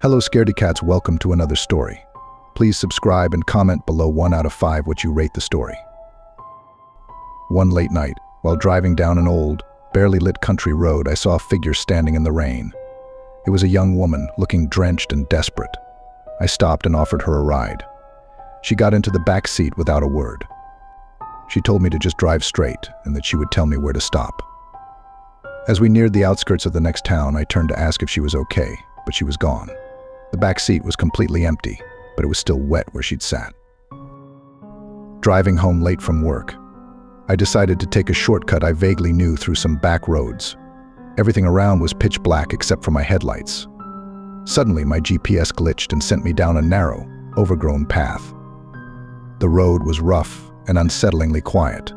Hello scaredy cats, welcome to another story. Please subscribe and comment below 1 out of 5 what you rate the story. One late night, while driving down an old, barely lit country road, I saw a figure standing in the rain. It was a young woman, looking drenched and desperate. I stopped and offered her a ride. She got into the back seat without a word. She told me to just drive straight and that she would tell me where to stop. As we neared the outskirts of the next town, I turned to ask if she was okay, but she was gone. The back seat was completely empty, but it was still wet where she'd sat. Driving home late from work, I decided to take a shortcut I vaguely knew through some back roads. Everything around was pitch black except for my headlights. Suddenly, my GPS glitched and sent me down a narrow, overgrown path. The road was rough and unsettlingly quiet.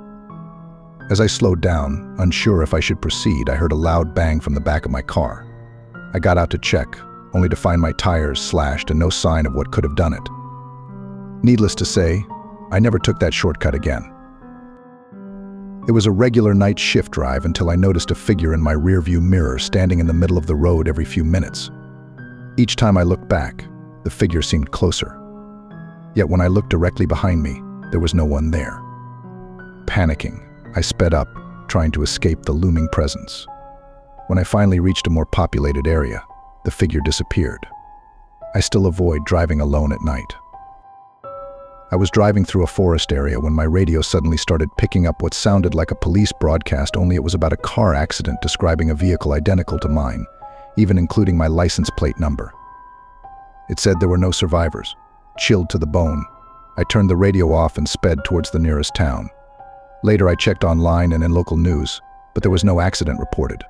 As I slowed down, unsure if I should proceed, I heard a loud bang from the back of my car. I got out to check, only to find my tires slashed and no sign of what could have done it. Needless to say, I never took that shortcut again. It was a regular night shift drive until I noticed a figure in my rearview mirror standing in the middle of the road every few minutes. Each time I looked back, the figure seemed closer. Yet when I looked directly behind me, there was no one there. Panicking, I sped up, trying to escape the looming presence. When I finally reached a more populated area, the figure disappeared. I still avoid driving alone at night. I was driving through a forest area when my radio suddenly started picking up what sounded like a police broadcast, only it was about a car accident describing a vehicle identical to mine, even including my license plate number. It said there were no survivors. Chilled to the bone, I turned the radio off and sped towards the nearest town. Later I checked online and in local news, but there was no accident reported.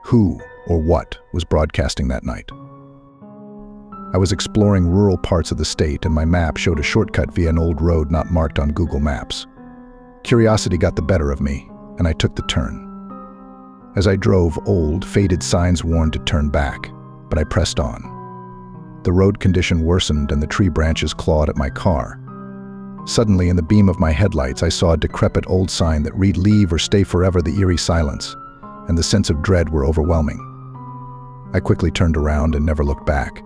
Who or what was broadcasting that night? I was exploring rural parts of the state and my map showed a shortcut via an old road not marked on Google Maps. Curiosity got the better of me, and I took the turn. As I drove, old, faded signs warned to turn back, but I pressed on. The road condition worsened and the tree branches clawed at my car. Suddenly, in the beam of my headlights, I saw a decrepit old sign that read "Leave or stay forever, the eerie silence," and the sense of dread were overwhelming. I quickly turned around and never looked back.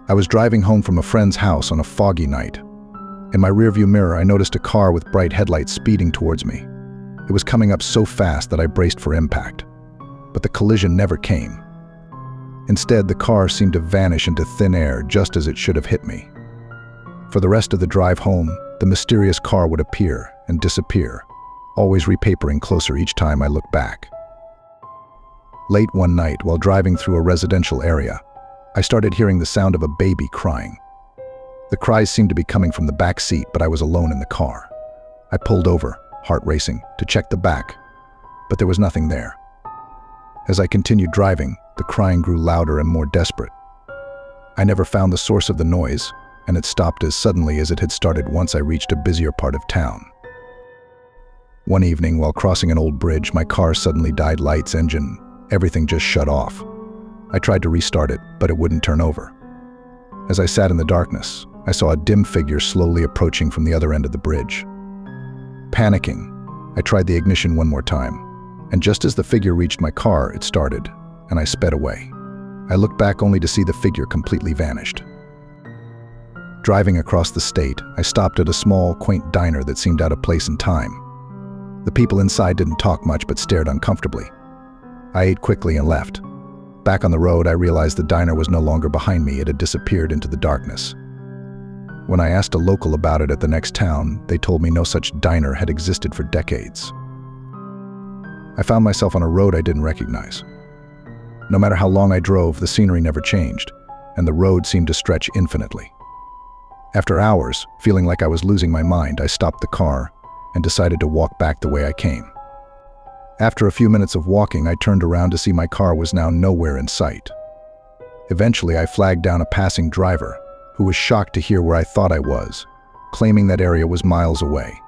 I was driving home from a friend's house on a foggy night. In my rearview mirror, I noticed a car with bright headlights speeding towards me. It was coming up so fast that I braced for impact, but the collision never came. Instead, the car seemed to vanish into thin air just as it should have hit me. For the rest of the drive home, the mysterious car would appear and disappear, always repapering closer each time I looked back. Late one night, while driving through a residential area, I started hearing the sound of a baby crying. The cries seemed to be coming from the back seat, but I was alone in the car. I pulled over, heart racing, to check the back, but there was nothing there. As I continued driving, the crying grew louder and more desperate. I never found the source of the noise, and it stopped as suddenly as it had started once I reached a busier part of town. One evening, while crossing an old bridge, my car suddenly died lights, engine, everything just shut off. I tried to restart it, but it wouldn't turn over. As I sat in the darkness, I saw a dim figure slowly approaching from the other end of the bridge. Panicking, I tried the ignition one more time, and just as the figure reached my car, it started, and I sped away. I looked back only to see the figure completely vanished. Driving across the state, I stopped at a small, quaint diner that seemed out of place in time. The people inside didn't talk much but stared uncomfortably. I ate quickly and left. Back on the road, I realized the diner was no longer behind me. It had disappeared into the darkness. When I asked a local about it at the next town, they told me no such diner had existed for decades. I found myself on a road I didn't recognize. No matter how long I drove, the scenery never changed, and the road seemed to stretch infinitely. After hours, feeling like I was losing my mind, I stopped the car and decided to walk back the way I came. After a few minutes of walking, I turned around to see my car was now nowhere in sight. Eventually, I flagged down a passing driver who was shocked to hear where I thought I was, claiming that area was miles away.